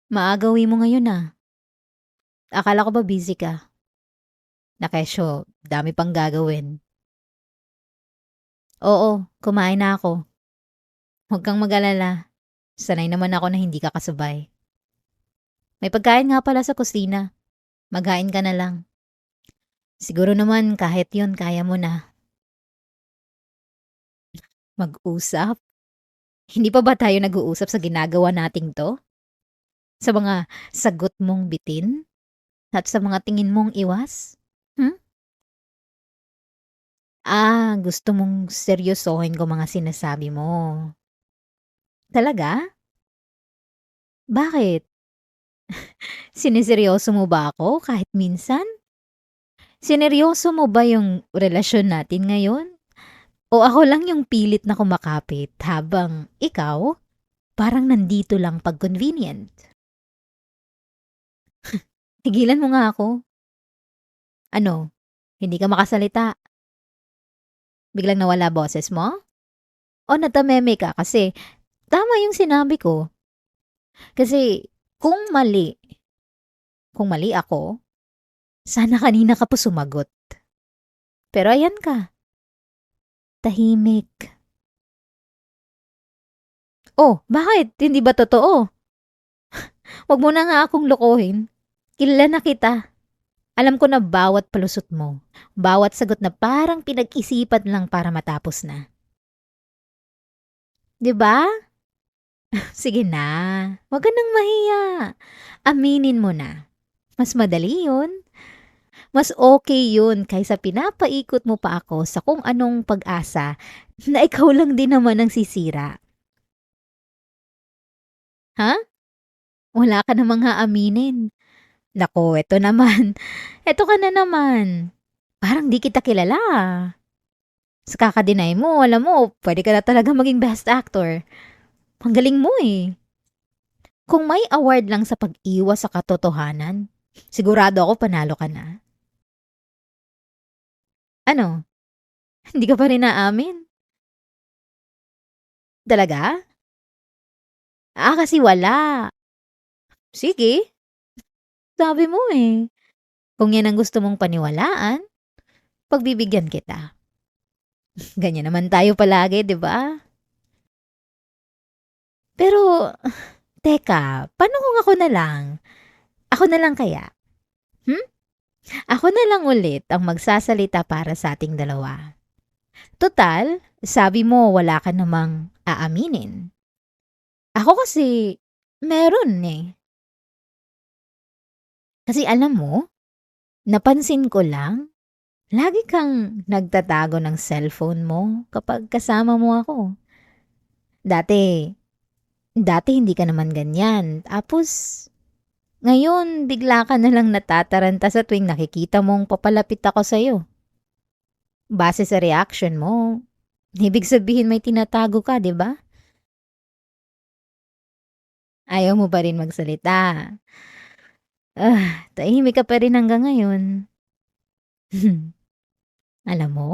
Maaga uwi mo ngayon, Akala ko ba busy ka? Nakesyo, dami pang gagawin. Oo, kumain na ako. Huwag kang mag-alala. Sanay naman ako na hindi ka kasabay. May pagkain nga pala sa kusina. Maghain ka na lang. Siguro naman kahit yun kaya mo na. Mag-usap? Hindi pa ba tayo nag-uusap sa ginagawa nating to? Sa mga sagot mong bitin? At sa mga tingin mong iwas? Hmm? Gusto mong seryosohin ko mga sinasabi mo. Talaga? Bakit? Sineseryoso mo ba ako kahit minsan? Sineryoso mo ba yung relasyon natin ngayon? O ako lang yung pilit na kumakapit habang ikaw parang nandito lang pag convenient? Tigilan mo nga ako. Ano? Hindi ka makasalita? Biglang nawala boses mo? O natameme ka kasi tama yung sinabi ko. Kasi kung mali ako, sana kanina ka pa sumagot. Pero ayan ka, tahimik. Oh, bakit? Hindi ba totoo? Wag mo na nga akong lokohin. Kilala na kita. Alam ko na bawat palusot mo, bawat sagot na parang pinag-isipan lang para matapos na. 'Di ba? Sige na, wag ka nang mahiya. Aminin mo na. Mas madali yun. Mas okay yun kaysa pinapaikot mo pa ako sa kung anong pag-asa na ikaw lang din naman ang sisira. Ha? Wala ka namang aaminin. Naku, eto naman. Eto ka na naman. Parang di kita kilala. Sa kaka-deny mo, alam mo, pwede ka na talaga maging best actor. Ang galing mo eh. Kung may award lang sa pag-iwas sa katotohanan, sigurado ako panalo ka na. Ano? Hindi ka pa rin naamin? Talaga? Kasi wala. Sige, sabi mo eh. Kung yan ang gusto mong paniwalaan, pagbibigyan kita. Ganyan naman tayo palagi, di ba? Pero, teka, paano kung ako na lang? Ako na lang kaya? Hmm? Ako na lang ulit ang magsasalita para sa ating dalawa. Total, sabi mo wala ka namang aaminin. Ako kasi, meron eh. Kasi alam mo, napansin ko lang, lagi kang nagtatago ng cellphone mo kapag kasama mo ako. Dati, dati hindi ka naman ganyan. Tapos, ngayon bigla ka na lang natataranta sa tuwing nakikita mong papalapit ako sa'yo. Base sa reaction mo, ibig sabihin may tinatago ka, di ba? Ayaw mo pa rin magsalita. Tahimik ka pa rin hanggang ngayon. Alam mo,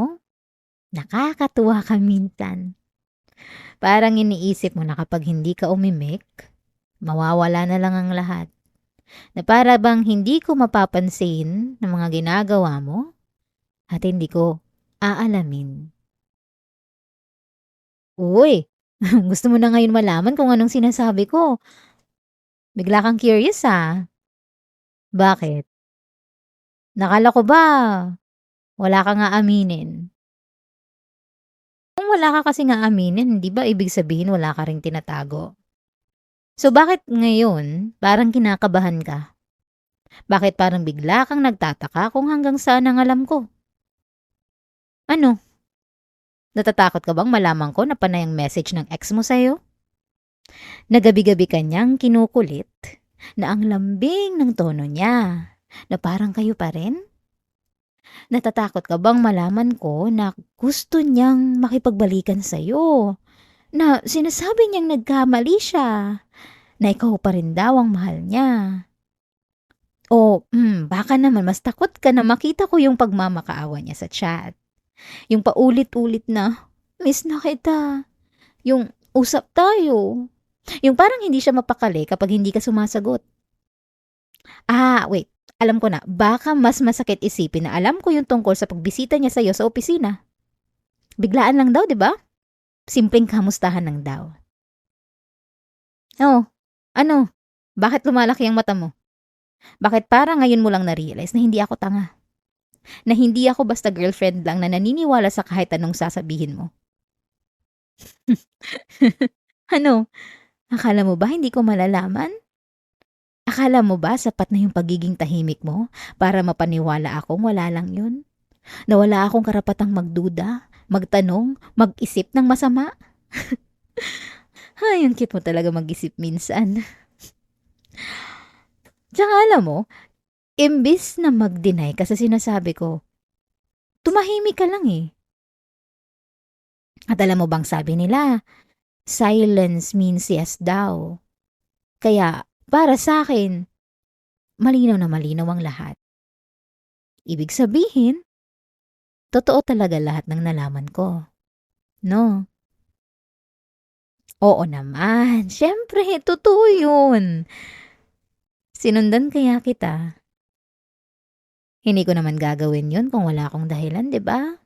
nakakatuwa ka minsan. Parang iniisip mo na kapag hindi ka umimik, mawawala na lang ang lahat. Na para bang hindi ko mapapansin ng mga ginagawa mo at hindi ko aalamin. Uy, gusto mo na ngayon malaman kung anong sinasabi ko. Bigla kang curious Bakit? Nakala ko ba wala kang aaminin? Kung wala ka kasing aaminin, hindi ba ibig sabihin wala ka ring tinatago? So bakit ngayon parang kinakabahan ka? Bakit parang bigla kang nagtataka kung hanggang saan ang alam ko? Ano, natatakot ka bang malaman ko na panay ang message ng ex mo sa'yo? Na gabi-gabi ka niyang kinukulit, na ang lambing ng tono niya, na parang kayo pa rin? Natatakot ka bang malaman ko na gusto niyang makipagbalikan sa'yo? Na sinasabi niyang nagkamali siya, na ikaw pa rin daw ang mahal niya? O baka naman mas takot ka na makita ko yung pagmamakaawa niya sa chat. Yung paulit-ulit na, "Miss na kita." Yung, "Usap tayo." Yung parang hindi siya mapakali kapag hindi ka sumasagot. Wait, alam ko na, baka mas masakit isipin na alam ko yung tungkol sa pagbisita niya sa'yo sa opisina. Biglaan lang daw, 'di ba? Simpleng kamustahan lang daw. Oh, ano? Bakit lumalaki ang mata mo? Bakit parang ngayon mo lang na-realize na hindi ako tanga? Na hindi ako basta girlfriend lang na naniniwala sa kahit anong sasabihin mo? Ano? Akala mo ba hindi ko malalaman? Akala mo ba sapat na yung pagiging tahimik mo para mapaniwala akong wala lang yun? Na wala akong karapatang magduda, magtanong, mag-isip ng masama? Ay, ang cute mo talaga mag-isip minsan. Tsaka alam mo, imbis na mag-deny ka sa sinasabi ko, tumahimik ka lang eh. At alam mo bang sabi nila, silence means yes daw. Kaya, para sa akin, malinaw na malinaw ang lahat. Ibig sabihin, totoo talaga lahat ng nalaman ko. No? Oo naman, syempre, totoo yun. Sinundan kaya kita. Hindi ko naman gagawin yun kung wala akong dahilan, di ba?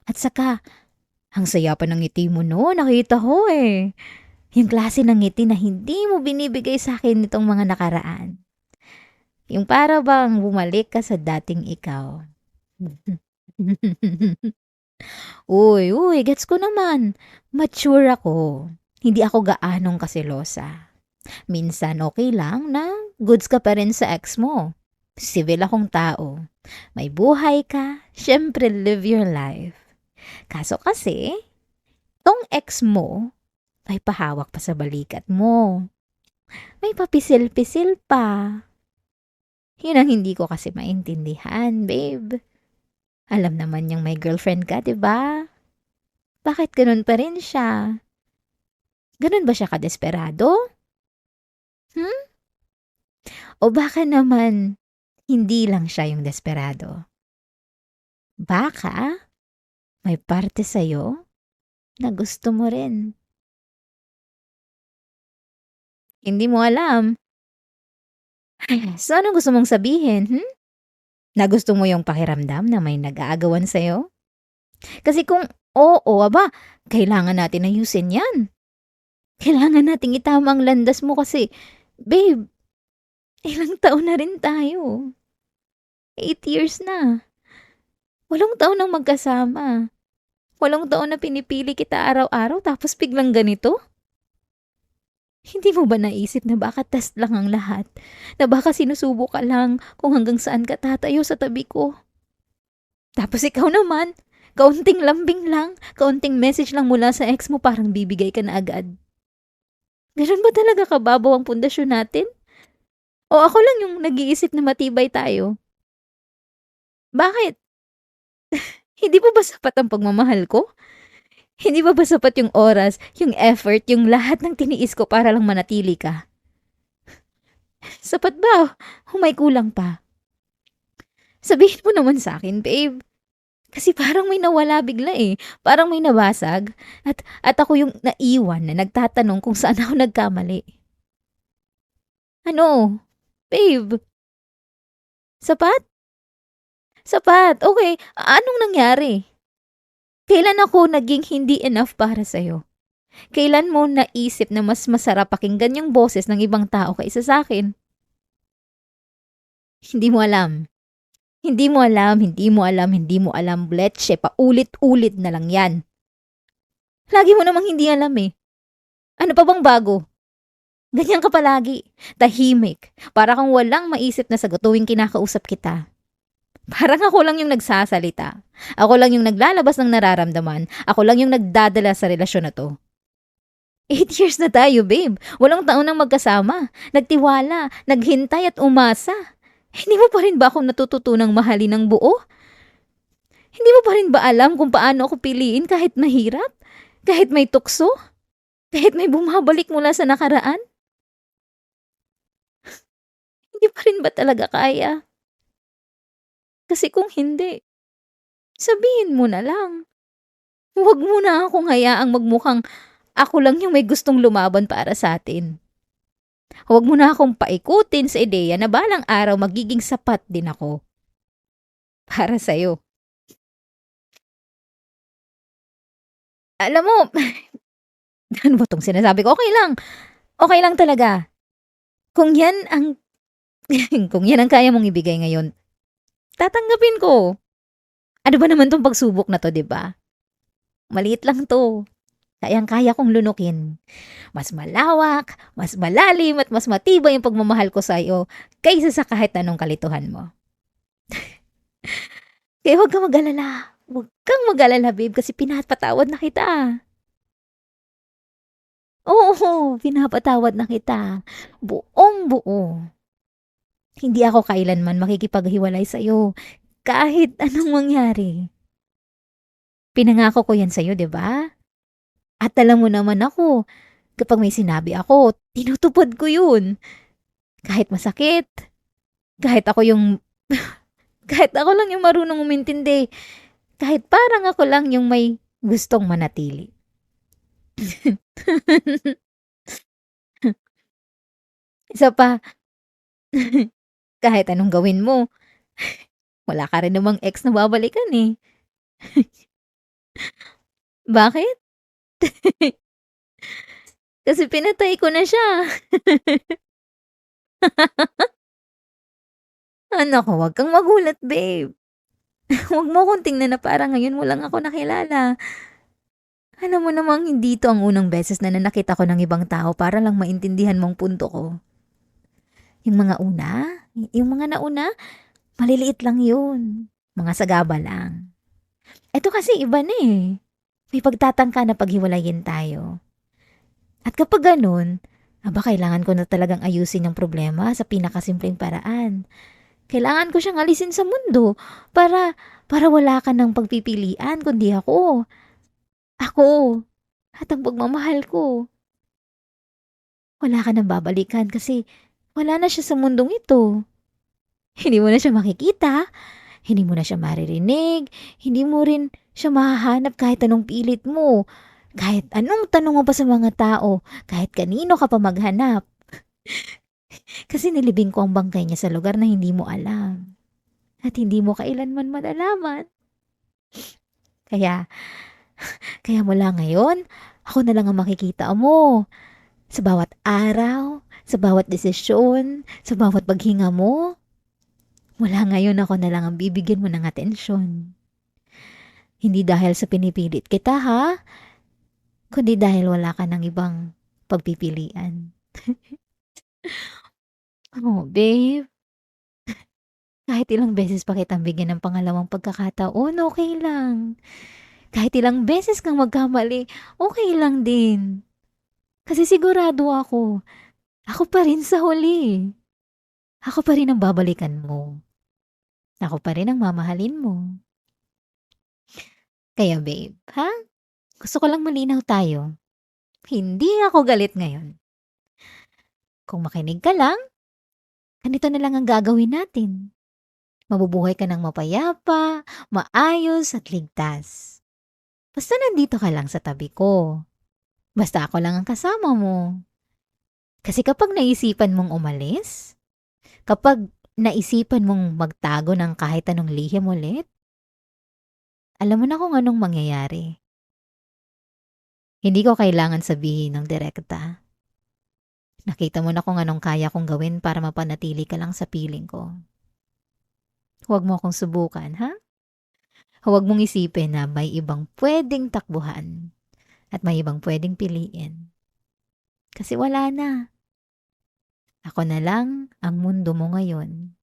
At saka, ang saya pa ng ngiti mo no, nakita ko eh. Yung klase ng ngiti na hindi mo binibigay sa akin nitong mga nakaraan. Yung para bang bumalik ka sa dating ikaw. Uy, gets ko naman. Mature ako. Hindi ako gaanong kasilosa. Minsan okay lang na goods ka pa rin sa ex mo. Civil akong tao. May buhay ka, syempre live your life. Kaso kasi, tong ex mo, may pahawak pa sa balikat mo. May papisil-pisil pa. Yun ang hindi ko kasi maintindihan, babe. Alam naman niyang may girlfriend ka, 'di ba? Bakit ganun pa rin siya? Ganun ba siya kadesperado? Hmm? O baka naman, hindi lang siya yung desperado. Baka, may parte sa'yo na gusto mo rin. Hindi mo alam. So, anong gusto mong sabihin? Na gusto mo yung pakiramdam na may nag-aagawan sa'yo? Kasi kung oo, aba, kailangan natin ayusin yan. Kailangan nating itama ang landas mo kasi, babe, ilang taon na rin tayo. 8 years na. 8 taon nang magkasama. 8 taon na pinipili kita araw-araw tapos biglang ganito? Hindi mo ba naisip na baka test lang ang lahat? Na baka sinusubo ka lang kung hanggang saan ka tatayo sa tabi ko? Tapos ikaw naman, kaunting lambing lang, kaunting message lang mula sa ex mo parang bibigay ka na agad. Ganun ba talaga kababaw ang pundasyon natin? O ako lang yung nag-iisip na matibay tayo? Bakit? Hindi pa ba sapat ang pagmamahal ko? Hindi pa ba sapat yung oras, yung effort, yung lahat ng tiniis ko para lang manatili ka? Sapat ba? O may kulang pa? Sabihin mo naman sa akin, babe. Kasi parang may nawala bigla eh. Parang may nabasag. At ako yung naiwan na nagtatanong kung saan ako nagkamali. Ano? Babe, sapat? Sapat. Okay, anong nangyari? Kailan ako naging hindi enough para sa'yo? Kailan mo naisip na mas masarap pakinggan yung boses ng ibang tao kaysa sa akin? Hindi mo alam. Hindi mo alam, hindi mo alam, hindi mo alam, Bletche, paulit-ulit na lang yan. Lagi mo namang hindi alam eh. Ano pa bang bago? Ganyan ka palagi. Tahimik. Para kang walang maisip na sagot tuwing kinakausap kita. Parang ako lang yung nagsasalita. Ako lang yung naglalabas ng nararamdaman. Ako lang yung nagdadala sa relasyon na to. 8 years na tayo, babe. 8 taon nang magkasama. Nagtiwala, naghintay at umasa. Hindi mo pa rin ba ako natututunang mahalin ng buo? Hindi mo pa rin ba alam kung paano ako piliin kahit mahirap? Kahit may tukso? Kahit may bumabalik mula sa nakaraan? Hindi pa rin ba talaga kaya? Kasi kung hindi, sabihin mo na lang. Huwag mo na akong hayaang magmukhang Ako lang yung may gustong lumaban para sa'tin. Huwag mo na akong paikutin sa ideya na balang araw magiging sapat din ako para sa'yo. Alam mo, ano ba 'tong sinasabi ko? Okey lang talaga. Kung 'yan ang kung 'yan ang kaya mong ibigay ngayon, tatanggapin ko. Ano ba naman 'tong pagsubok na 'to, 'di ba? Maliit lang 'to, kayang-kaya kong lunukin. Mas malawak, mas malalim at mas matibay ang pagmamahal ko sa'yo kaysa sa kahit anong kalituhan mo. Kaya huwag kang mag-alala babe kasi pinapatawad na kita. Oo, pinapatawad na kita, buong-buo. Hindi ako kailanman makikipaghiwalay sa'yo kahit anong mangyari. Pinangako ko 'yan sa'yo, 'di ba? At alam mo naman ako, kapag may sinabi ako, tinutupad ko 'yun. Kahit masakit, kahit ako yung kahit ako lang yung marunong umintindi, kahit parang ako lang yung may gustong manatili. Isa pa, kahit anong gawin mo, wala ka rin namang ex na babalikan, eh. Bakit? Kasi pinatay ko na siya. Naku, huwag kang magulat babe. Huwag mo akong tingnan na parang ngayon mo lang ako nakilala. Alam mo namang hindi 'to ang unang beses na nanakit ako ng ibang tao para lang maintindihan mong punto ko. Yung mga nauna, maliliit lang yun. Mga sagaba lang. Eto kasi iba na eh. May pagtatangka na paghiwalayin tayo. At kapag ganun, kailangan ko na talagang ayusin yung problema sa pinakasimpleng paraan. Kailangan ko siyang alisin sa mundo para wala ka ng pagpipilian kundi ako. Ako. At ang pagmamahal ko. Wala ka nang babalikan kasi wala na siya sa mundong ito. Hindi mo na siya makikita, hindi mo na siya maririnig, hindi mo rin siya mahahanap kahit anong pilit mo, kahit anong tanong mo pa sa mga tao, kahit kanino ka pa maghanap. Kasi nilibing ko ang bangkay niya sa lugar na hindi mo alam. At hindi mo kailanman malalaman. Kaya, kaya mula ngayon, ako na lang ang makikita mo. Sa bawat araw, sa bawat desisyon, sa bawat paghinga mo. Mula ngayon ako na lang ang bibigyan mo ng atensyon. Hindi dahil sa pinipilit kita ha, kundi dahil wala ka ng ibang pagpipilian. Oh, babe. Kahit ilang beses pa kitang bigyan ng pangalawang pagkakataon, okay lang. Kahit ilang beses kang magkamali, okay lang din. Kasi sigurado ako pa rin sa huli. Ako pa rin ang babalikan mo. Ako pa rin ang mamahalin mo. Kaya babe, ha? Gusto ko lang malinaw tayo. Hindi ako galit ngayon. Kung makinig ka lang, ganito na lang ang gagawin natin. Mabubuhay ka ng mapayapa, maayos at ligtas. Basta nandito ka lang sa tabi ko. Basta ako lang ang kasama mo. Kasi kapag naisipan mong umalis, kapag naisipan mong magtago ng kahit anong lihim ulit, alam mo na kung anong mangyayari. Hindi ko kailangan sabihin ng direkta. Nakita mo na kung anong kaya kong gawin para mapanatili ka lang sa piling ko. Huwag mo akong subukan, ha? Huwag mong isipin na may ibang pwedeng takbuhan at may ibang pwedeng piliin. Kasi wala na. Ako na lang ang mundo mo ngayon.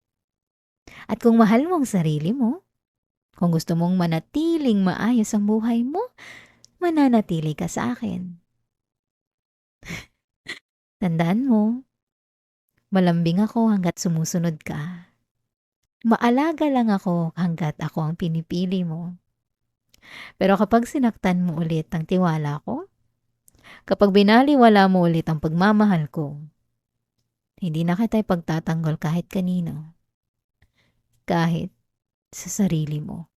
At kung mahal mo ang sarili mo, kung gusto mong manatiling maayos ang buhay mo, mananatili ka sa akin. Tandaan mo, malambing ako hanggat sumusunod ka. Maalaga lang ako hanggat ako ang pinipili mo. Pero kapag sinaktan mo ulit ang tiwala ko, kapag binaliwala mo ulit ang pagmamahal ko, hindi na kita ipagtatanggol kahit kanino. Kahit sa sarili mo.